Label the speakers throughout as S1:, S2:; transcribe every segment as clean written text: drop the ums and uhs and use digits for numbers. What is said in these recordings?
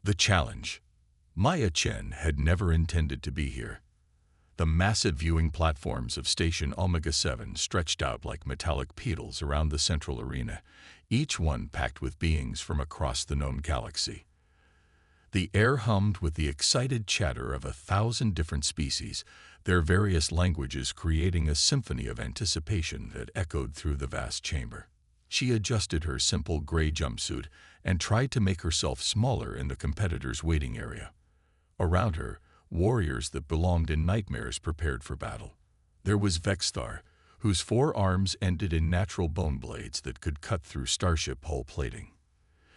S1: The challenge. Maya Chen had never intended to be here. The massive viewing platforms of Station Omega-7 stretched out like metallic pedals around the central arena, each one packed with beings from across the known galaxy. The air hummed with the excited chatter of 1,000 different species, their various languages creating a symphony of anticipation that echoed through the vast chamber. She adjusted her simple gray jumpsuit and tried to make herself smaller in the competitors' waiting area. Around her, warriors that belonged in nightmares prepared for battle. There was Vexthar, whose 4 arms ended in natural bone blades that could cut through starship hull plating.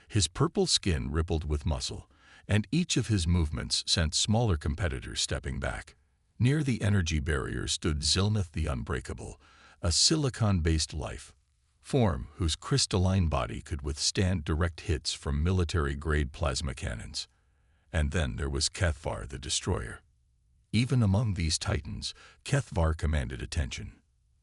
S1: His purple skin rippled with muscle, and each of his movements sent smaller competitors stepping back. Near the energy barrier stood Zilnith the Unbreakable, a silicon-based life form whose crystalline body could withstand direct hits from military-grade plasma cannons. And then there was Kethvar the Destroyer. Even among these titans, Kethvar commanded attention.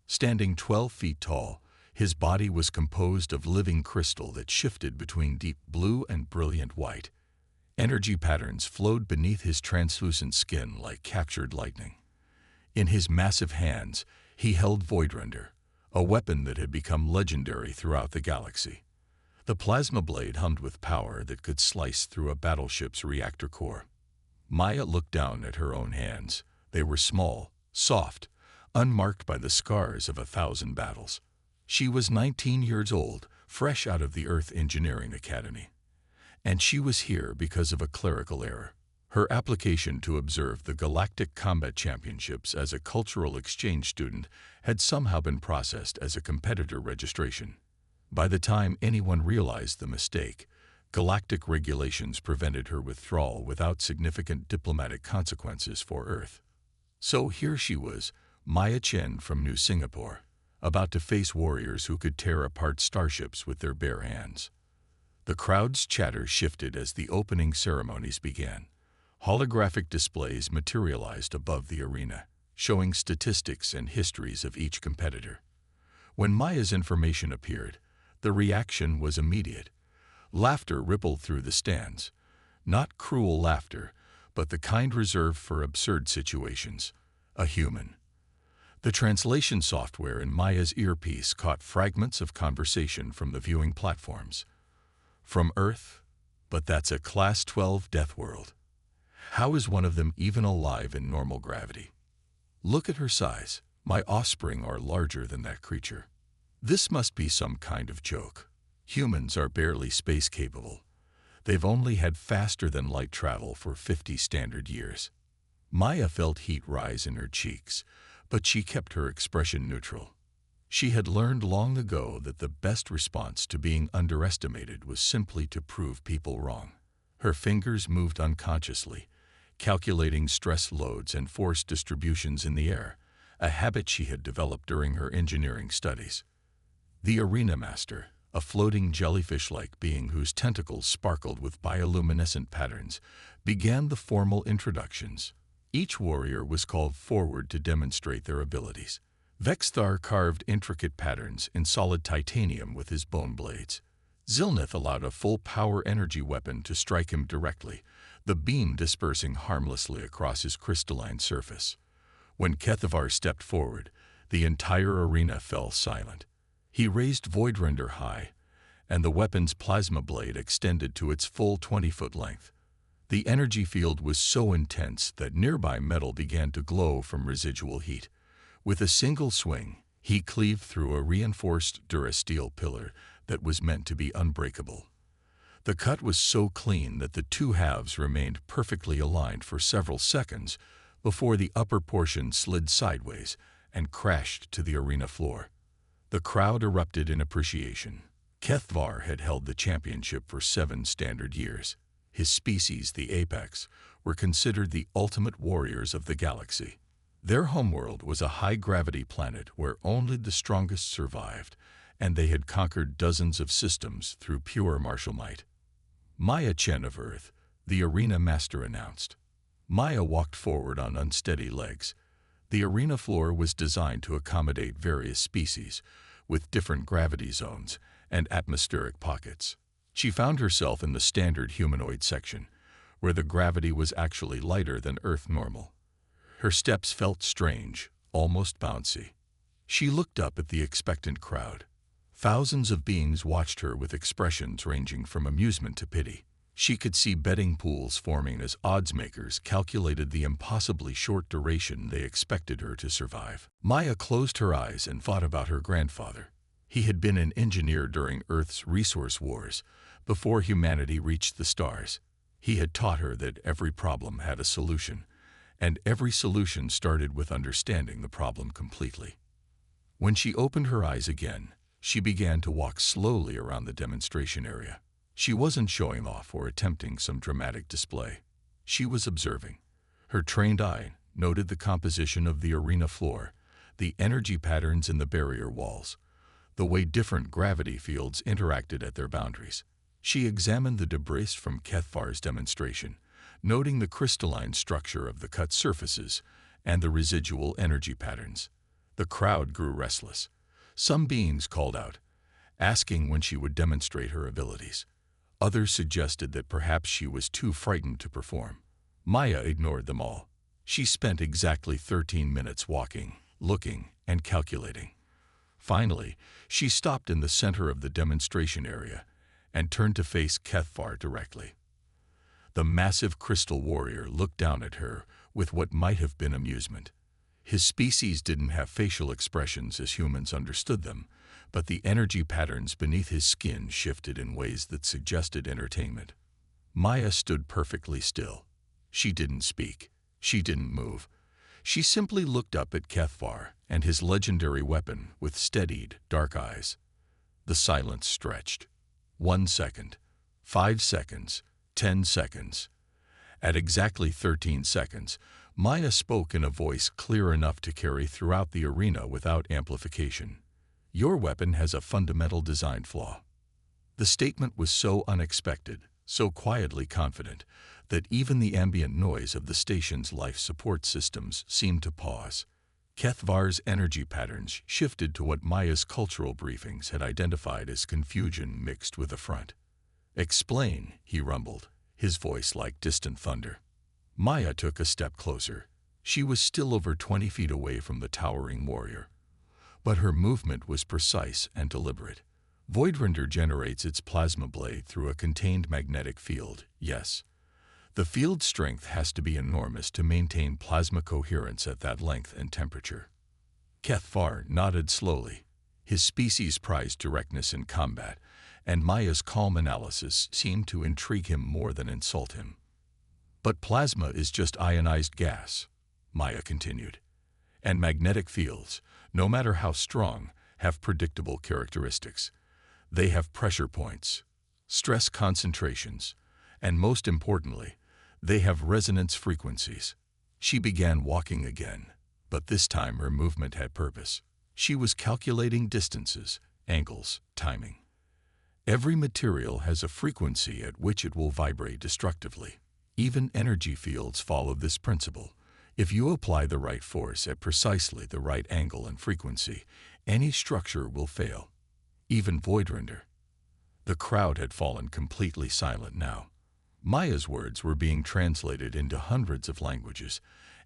S1: Standing 12 feet tall, his body was composed of living crystal that shifted between deep blue and brilliant white. Energy patterns flowed beneath his translucent skin like captured lightning. In his massive hands, he held Voidrender, a weapon that had become legendary throughout the galaxy. The plasma blade hummed with power that could slice through a battleship's reactor core. Maya looked down at her own hands. They were small, soft, unmarked by the scars of 1,000 battles. She was 19 years old, fresh out of the Earth Engineering Academy. And she was here because of a clerical error. Her application to observe the Galactic Combat Championships as a cultural exchange student had somehow been processed as a competitor registration. By the time anyone realized the mistake, galactic regulations prevented her withdrawal without significant diplomatic consequences for Earth. So here she was, Maya Chen from New Singapore, about to face warriors who could tear apart starships with their bare hands. The crowd's chatter shifted as the opening ceremonies began. Holographic displays materialized above the arena, showing statistics and histories of each competitor. When Maya's information appeared, the reaction was immediate. Laughter rippled through the stands. Not cruel laughter, but the kind reserved for absurd situations. A human. The translation software in Maya's earpiece caught fragments of conversation from the viewing platforms. From Earth, but that's a Class 12 Deathworld. How is one of them even alive in normal gravity? Look at her size. My offspring are larger than that creature. This must be some kind of joke. Humans are barely space-capable. They've only had faster-than-light travel for 50 standard years. Maya felt heat rise in her cheeks, but she kept her expression neutral. She had learned long ago that the best response to being underestimated was simply to prove people wrong. Her fingers moved unconsciously, calculating stress loads and force distributions in the air, a habit she had developed during her engineering studies. The Arena Master, a floating jellyfish-like being whose tentacles sparkled with bioluminescent patterns, began the formal introductions. Each warrior was called forward to demonstrate their abilities. Vexthar carved intricate patterns in solid titanium with his bone blades. Zilnith allowed a full-power energy weapon to strike him directly, the beam dispersing harmlessly across his crystalline surface. When Kethvar stepped forward, the entire arena fell silent. He raised Voidrender high, and the weapon's plasma blade extended to its full 20-foot length. The energy field was so intense that nearby metal began to glow from residual heat. With a single swing, he cleaved through a reinforced durasteel pillar that was meant to be unbreakable. The cut was so clean that the two halves remained perfectly aligned for several seconds before the upper portion slid sideways and crashed to the arena floor. The crowd erupted in appreciation. Kethvar had held the championship for 7 standard years. His species, the Apex, were considered the ultimate warriors of the galaxy. Their homeworld was a high-gravity planet where only the strongest survived, and they had conquered dozens of systems through pure martial might. Maya Chen of Earth, the Arena Master announced. Maya walked forward on unsteady legs. The arena floor was designed to accommodate various species, with different gravity zones and atmospheric pockets. She found herself in the standard humanoid section, where the gravity was actually lighter than Earth normal. Her steps felt strange, almost bouncy. She looked up at the expectant crowd. Thousands of beings watched her with expressions ranging from amusement to pity. She could see betting pools forming as oddsmakers calculated the impossibly short duration they expected her to survive. Maya closed her eyes and thought about her grandfather. He had been an engineer during Earth's resource wars, before humanity reached the stars. He had taught her that every problem had a solution, and every solution started with understanding the problem completely. When she opened her eyes again, she began to walk slowly around the demonstration area. She wasn't showing off or attempting some dramatic display. She was observing. Her trained eye noted the composition of the arena floor, the energy patterns in the barrier walls, the way different gravity fields interacted at their boundaries. She examined the debris from Kethvar's demonstration, noting the crystalline structure of the cut surfaces and the residual energy patterns. The crowd grew restless. Some beings called out, asking when she would demonstrate her abilities. Others suggested that perhaps she was too frightened to perform. Maya ignored them all. She spent exactly 13 minutes walking, looking, and calculating. Finally, she stopped in the center of the demonstration area and turned to face Kethvar directly. The massive crystal warrior looked down at her with what might have been amusement. His species didn't have facial expressions as humans understood them, but the energy patterns beneath his skin shifted in ways that suggested entertainment. Maya stood perfectly still. She didn't speak. She didn't move. She simply looked up at Kethvar and his legendary weapon with steadied, dark eyes. The silence stretched. 1 second, 5 seconds, 10 seconds. At exactly 13 seconds, Maya spoke in a voice clear enough to carry throughout the arena without amplification. Your weapon has a fundamental design flaw. The statement was so unexpected, so quietly confident, that even the ambient noise of the station's life support systems seemed to pause. Kethvar's energy patterns shifted to what Maya's cultural briefings had identified as confusion mixed with affront. "Explain," he rumbled, his voice like distant thunder. Maya took a step closer. She was still over 20 feet away from the towering warrior. But her movement was precise and deliberate. Voidrender generates its plasma blade through a contained magnetic field, yes. The field strength has to be enormous to maintain plasma coherence at that length and temperature. Kethvar nodded slowly. His species prized directness in combat, and Maya's calm analysis seemed to intrigue him more than insult him. But plasma is just ionized gas, Maya continued. And magnetic fields, no matter how strong, have predictable characteristics. They have pressure points, stress concentrations, and most importantly, they have resonance frequencies. She began walking again, but this time her movement had purpose. She was calculating distances, angles, timing. Every material has a frequency at which it will vibrate destructively. Even energy fields follow this principle. If you apply the right force at precisely the right angle and frequency, any structure will fail. Even Voidrender. The crowd had fallen completely silent now. Maya's words were being translated into hundreds of languages,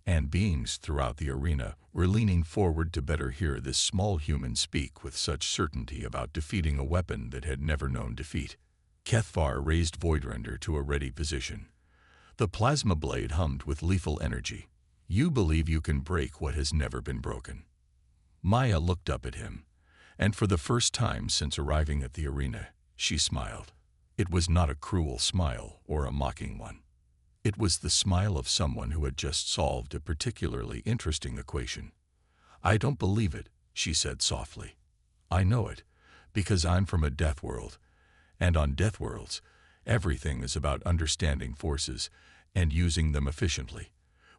S1: and beings throughout the arena were leaning forward to better hear this small human speak with such certainty about defeating a weapon that had never known defeat. Kethvar raised Voidrender to a ready position. The plasma blade hummed with lethal energy. "You believe you can break what has never been broken." Maya looked up at him, and for the first time since arriving at the arena, she smiled. It was not a cruel smile or a mocking one. It was the smile of someone who had just solved a particularly interesting equation. "I don't believe it," she said softly. "I know it, because I'm from a death world, and on death worlds, everything is about understanding forces and using them efficiently.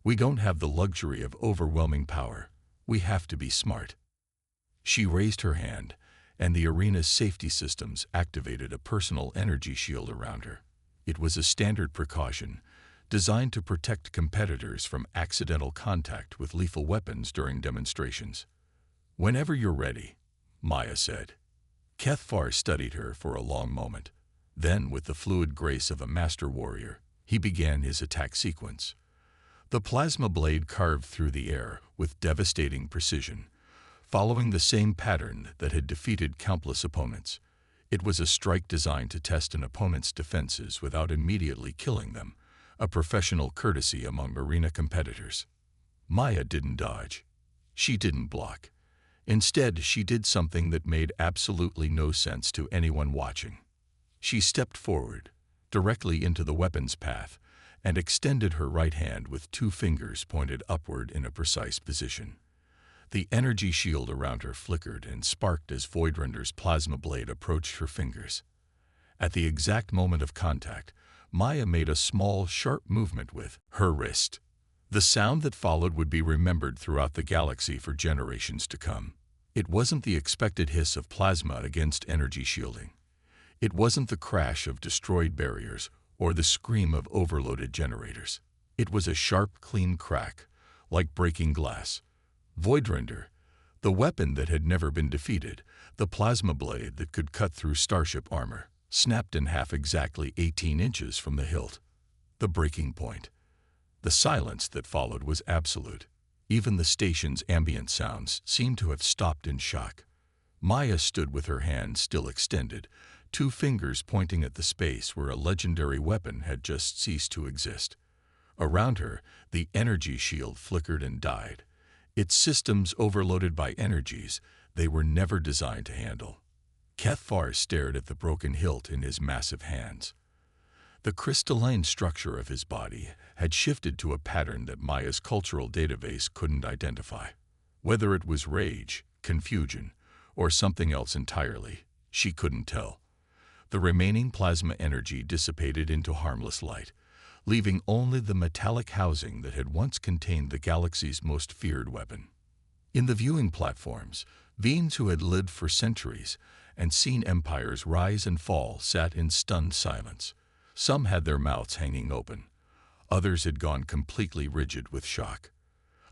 S1: We don't have the luxury of overwhelming power. We have to be smart." She raised her hand, and the arena's safety systems activated a personal energy shield around her. It was a standard precaution, designed to protect competitors from accidental contact with lethal weapons during demonstrations. "Whenever you're ready," Maya said. Kethvar studied her for a long moment. Then, with the fluid grace of a master warrior, He began his attack sequence. The plasma blade carved through the air with devastating precision, following the same pattern that had defeated countless opponents. It was a strike designed to test an opponent's defenses without immediately killing them, a professional courtesy among arena competitors. Maya didn't dodge. She didn't block. Instead, she did something that made absolutely no sense to anyone watching. She stepped forward, directly into the weapon's path, and extended her right hand with 2 fingers pointed upward in a precise position. The energy shield around her flickered and sparked as Voidrender's plasma blade approached her fingers. At the exact moment of contact, Maya made a small, sharp movement with her wrist. The sound that followed would be remembered throughout the galaxy for generations to come. It wasn't the expected hiss of plasma against energy shielding. It wasn't the crash of destroyed barriers or the scream of overloaded generators. It was a sharp, clean crack, like breaking glass. Voidrender, the weapon that had never been defeated, the plasma blade that could cut through starship armor, snapped in half exactly 18 inches from the hilt. The breaking point. The silence that followed was absolute. Even the station's ambient sounds seemed to have stopped in shock. Maya stood with her hand still extended, 2 fingers pointing at the space where a legendary weapon had just ceased to exist. Around her, the energy shield flickered and died, its systems overloaded by energies they were never designed to handle. Cathvar stared at the broken hilt in his massive hands. The crystalline structure of his body had shifted to a pattern that Maya's cultural database couldn't identify. Whether it was rage, confusion, or something else entirely, she couldn't tell. The remaining plasma energy dissipated into harmless light, leaving only the metallic housing that had once contained the galaxy's most feared weapon. In the viewing platforms, beings who had lived for centuries and seen empires rise and fall sat in stunned silence. Some had their mouths hanging open. Others had gone completely rigid with shock.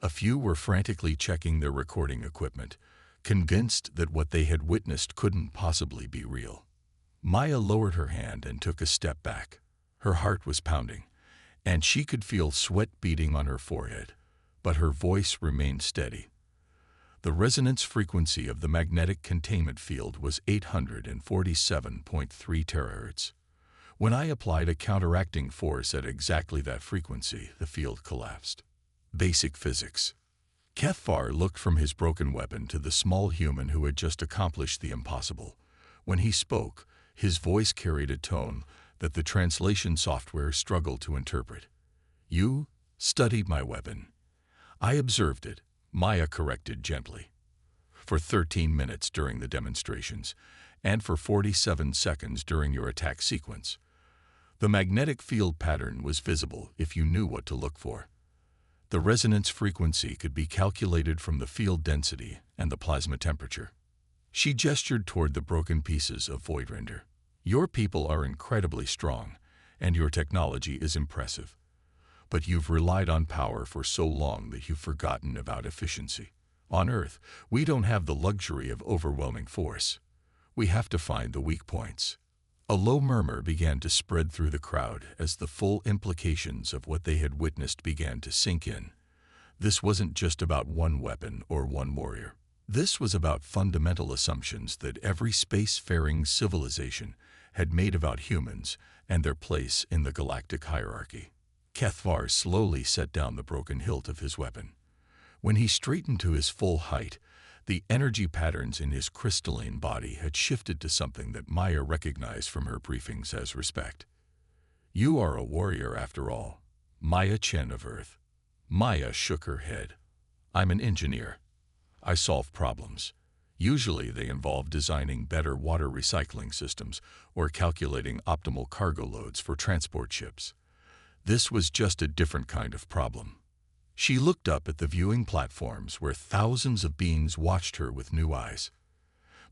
S1: A few were frantically checking their recording equipment, convinced that what they had witnessed couldn't possibly be real. Maya lowered her hand and took a step back. Her heart was pounding, and she could feel sweat beading on her forehead, but her voice remained steady. The resonance frequency of the magnetic containment field was 847.3 terahertz. When I applied a counteracting force at exactly that frequency, the field collapsed. Basic physics. Cathvar looked from his broken weapon to the small human who had just accomplished the impossible. When he spoke, his voice carried a tone that the translation software struggled to interpret. "You studied my weapon." "I observed it," Maya corrected gently. "For 13 minutes during the demonstrations, and for 47 seconds during your attack sequence. The magnetic field pattern was visible if you knew what to look for. The resonance frequency could be calculated from the field density and the plasma temperature." She gestured toward the broken pieces of Voidrender. "Your people are incredibly strong, and your technology is impressive. But you've relied on power for so long that you've forgotten about efficiency. On Earth, we don't have the luxury of overwhelming force. We have to find the weak points." A low murmur began to spread through the crowd as the full implications of what they had witnessed began to sink in. This wasn't just about one weapon or one warrior. This was about fundamental assumptions that every spacefaring civilization had made about humans and their place in the galactic hierarchy. Cathvar slowly set down the broken hilt of his weapon. When he straightened to his full height, the energy patterns in his crystalline body had shifted to something that Maya recognized from her briefings as respect. "You are a warrior after all, Maya Chen of Earth." Maya shook her head. "I'm an engineer. I solve problems. Usually they involve designing better water recycling systems or calculating optimal cargo loads for transport ships. This was just a different kind of problem." She looked up at the viewing platforms where thousands of beings watched her with new eyes.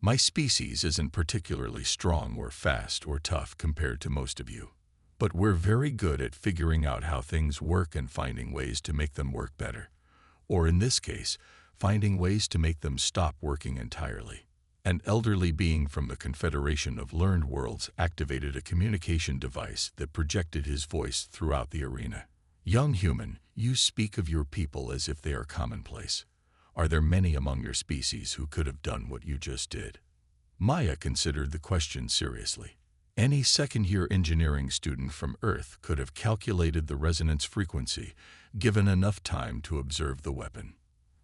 S1: "My species isn't particularly strong or fast or tough compared to most of you, but we're very good at figuring out how things work and finding ways to make them work better. Or in this case, finding ways to make them stop working entirely. An elderly being from the Confederation of Learned Worlds activated a communication device that projected his voice throughout the arena. Young human, you speak of your people as if they are commonplace. Are there many among your species who could have done what you just did? Maya considered the question seriously. Any second-year engineering student from Earth could have calculated the resonance frequency, given enough time to observe the weapon.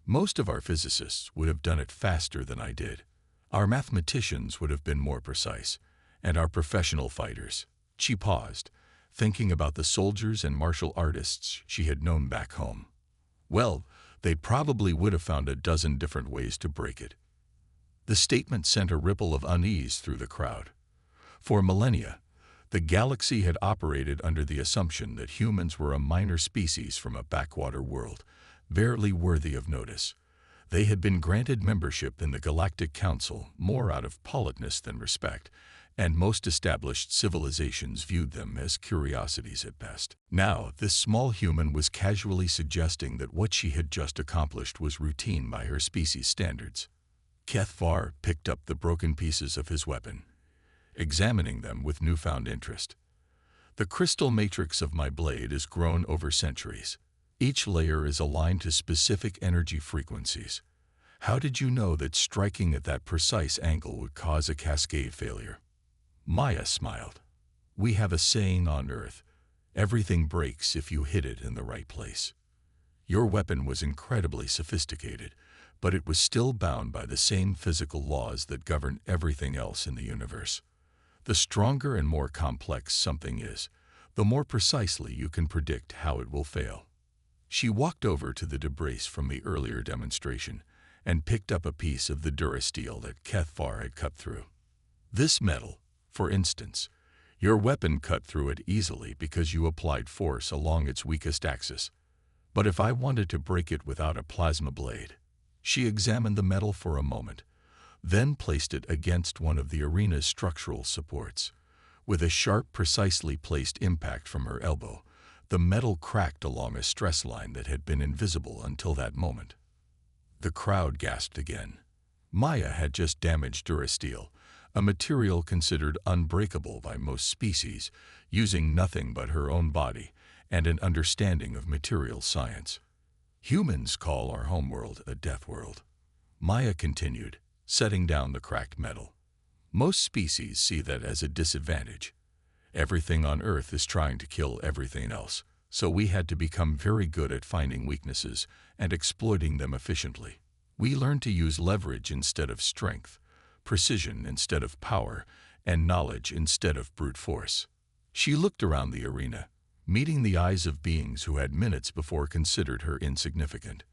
S1: Most of our physicists would have done it faster than I did. Our mathematicians would have been more precise, and our professional fighters. She paused, thinking about the soldiers and martial artists she had known back home. Well, they probably would have found a dozen different ways to break it. The statement sent a ripple of unease through the crowd. For millennia, the galaxy had operated under the assumption that humans were a minor species from a backwater world, barely worthy of notice. They had been granted membership in the Galactic Council more out of politeness than respect, and most established civilizations viewed them as curiosities at best. Now, this small human was casually suggesting that what she had just accomplished was routine by her species' standards. Kethvar picked up the broken pieces of his weapon, examining them with newfound interest. The crystal matrix of my blade is grown over centuries. Each layer is aligned to specific energy frequencies. How did you know that striking at that precise angle would cause a cascade failure? Maya smiled. We have a saying on Earth, everything breaks if you hit it in the right place. Your weapon was incredibly sophisticated, but it was still bound by the same physical laws that govern everything else in the universe. The stronger and more complex something is, the more precisely you can predict how it will fail. She walked over to the debris from the earlier demonstration and picked up a piece of the durasteel that Kethvar had cut through. This metal, for instance, your weapon cut through it easily because you applied force along its weakest axis. But if I wanted to break it without a plasma blade? She examined the metal for a moment, then placed it against one of the arena's structural supports. With a sharp, precisely placed impact from her elbow, the metal cracked along a stress line that had been invisible until that moment. The crowd gasped again. Maya had just damaged durasteel, a material considered unbreakable by most species, using nothing but her own body and an understanding of material science. Humans call our homeworld a death world. Maya continued, setting down the cracked metal. Most species see that as a disadvantage. Everything on Earth is trying to kill everything else, so we had to become very good at finding weaknesses and exploiting them efficiently. We learned to use leverage instead of strength, precision instead of power, and knowledge instead of brute force. She looked around the arena, meeting the eyes of beings who had minutes before considered her insignificant.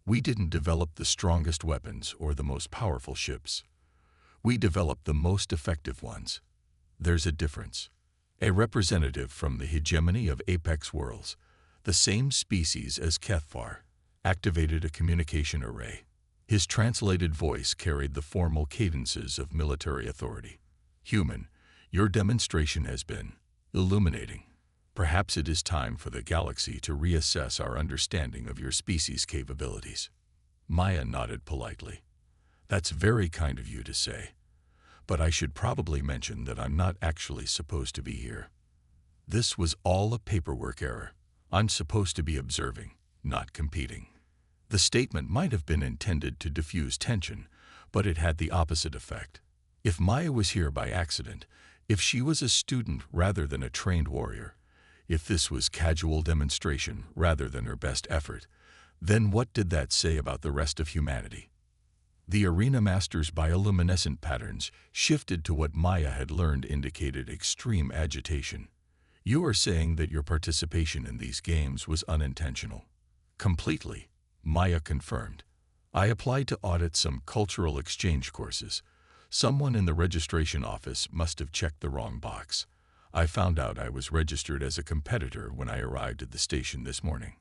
S1: We didn't develop the strongest weapons or the most powerful ships. We developed the most effective ones. There's a difference. A representative from the hegemony of Apex Worlds, the same species as Kethvar, activated a communication array. His translated voice carried the formal cadences of military authority. Human, your demonstration has been illuminating. Perhaps it is time for the galaxy to reassess our understanding of your species' capabilities. Maya nodded politely. That's very kind of you to say. But I should probably mention that I'm not actually supposed to be here. This was all a paperwork error. I'm supposed to be observing, not competing. The statement might have been intended to diffuse tension, but it had the opposite effect. If Maya was here by accident, if she was a student rather than a trained warrior, if this was casual demonstration rather than her best effort, then what did that say about the rest of humanity? The arena master's bioluminescent patterns shifted to what Maya had learned indicated extreme agitation. You are saying that your participation in these games was unintentional. Completely, Maya confirmed. I applied to audit some cultural exchange courses. Someone in the registration office must have checked the wrong box. I found out I was registered as a competitor when I arrived at the station this morning.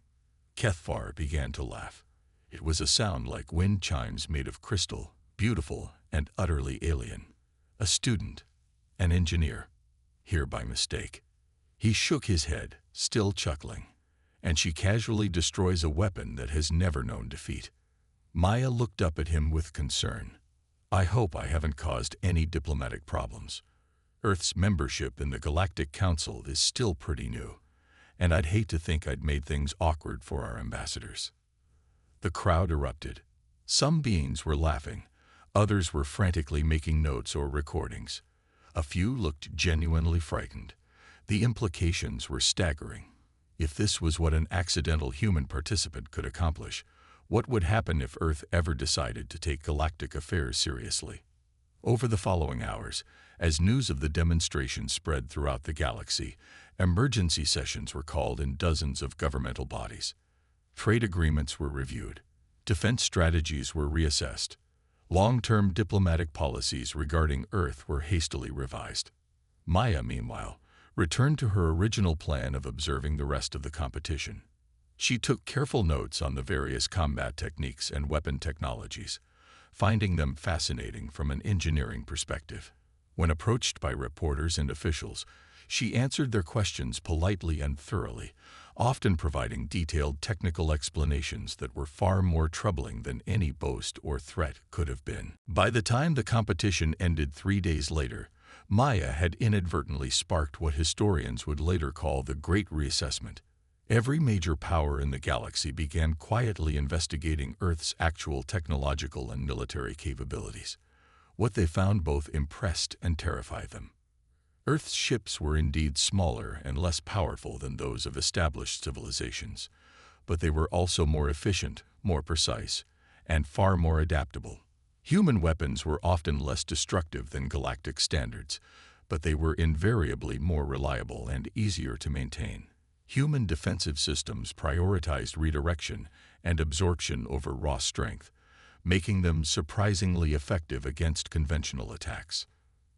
S1: Kethvar began to laugh. It was a sound like wind chimes made of crystal, beautiful and utterly alien. A student, an engineer, here by mistake. He shook his head, still chuckling. And she casually destroys a weapon that has never known defeat. Maya looked up at him with concern. I hope I haven't caused any diplomatic problems. Earth's membership in the Galactic Council is still pretty new, and I'd hate to think I'd made things awkward for our ambassadors." The crowd erupted. Some beings were laughing, others were frantically making notes or recordings. A few looked genuinely frightened. The implications were staggering. If this was what an accidental human participant could accomplish, what would happen if Earth ever decided to take galactic affairs seriously? Over the following hours, as news of the demonstration spread throughout the galaxy, emergency sessions were called in dozens of governmental bodies. Trade agreements were reviewed. Defense strategies were reassessed. Long-term diplomatic policies regarding Earth were hastily revised. Maya, meanwhile, returned to her original plan of observing the rest of the competition. She took careful notes on the various combat techniques and weapon technologies, finding them fascinating from an engineering perspective. When approached by reporters and officials, she answered their questions politely and thoroughly, often providing detailed technical explanations that were far more troubling than any boast or threat could have been. By the time the competition ended 3 days later, Maya had inadvertently sparked what historians would later call the Great Reassessment. Every major power in the galaxy began quietly investigating Earth's actual technological and military capabilities. What they found both impressed and terrified them. Earth's ships were indeed smaller and less powerful than those of established civilizations, but they were also more efficient, more precise, and far more adaptable. Human weapons were often less destructive than galactic standards, but they were invariably more reliable and easier to maintain. Human defensive systems prioritized redirection and absorption over raw strength, making them surprisingly effective against conventional attacks.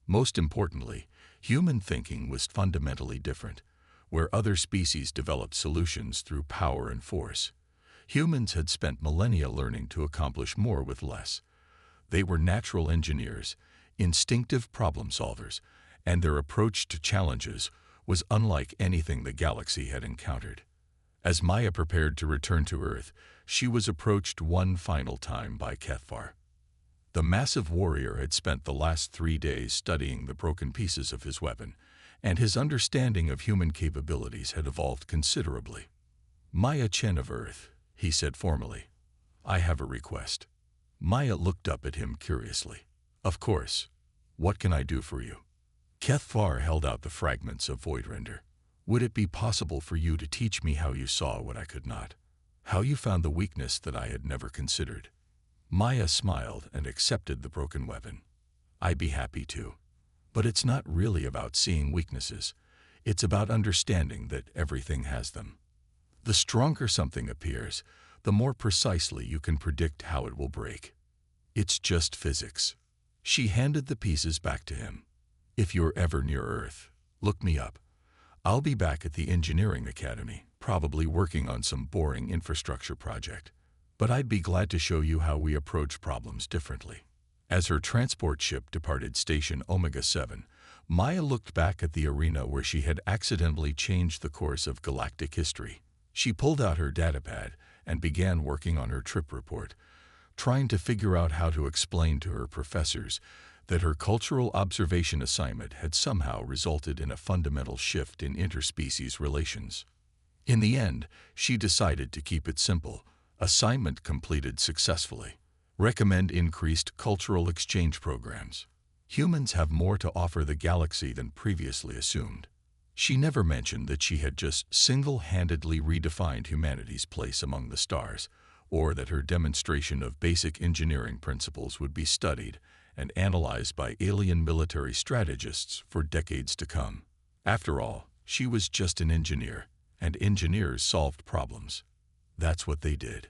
S1: Most importantly, human thinking was fundamentally different. Where other species developed solutions through power and force, humans had spent millennia learning to accomplish more with less. They were natural engineers, instinctive problem solvers, and their approach to challenges was unlike anything the galaxy had encountered. As Maya prepared to return to Earth, she was approached one final time by Kethvar. The massive warrior had spent the last 3 days studying the broken pieces of his weapon, and his understanding of human capabilities had evolved considerably. "Maya Chen of Earth," he said formally, "I have a request." Maya looked up at him curiously. "Of course. What can I do for you?" Kethvar held out the fragments of Voidrender. "Would it be possible for you to teach me how you saw what I could not? How you found the weakness that I had never considered?" Maya smiled and accepted the broken weapon. "I'd be happy to. But it's not really about seeing weaknesses. It's about understanding that everything has them. The stronger something appears, the more precisely you can predict how it will break. It's just physics." She handed the pieces back to him. "If you're ever near Earth, look me up. I'll be back at the Engineering Academy, probably working on some boring infrastructure project. But I'd be glad to show you how we approach problems differently." As her transport ship departed Station Omega-7, Maya looked back at the arena where she had accidentally changed the course of galactic history. She pulled out her datapad and began working on her trip report, trying to figure out how to explain to her professors that her cultural observation assignment had somehow resulted in a fundamental shift in interspecies relations. In the end, she decided to keep it simple. Assignment completed successfully. Recommend increased cultural exchange programs. Humans have more to offer the galaxy than previously assumed. She never mentioned that she had just single-handedly redefined humanity's place among the stars, or that her demonstration of basic engineering principles would be studied and analyzed by alien military strategists for decades to come. After all, she was just an engineer, and engineers solved problems. That's what they did.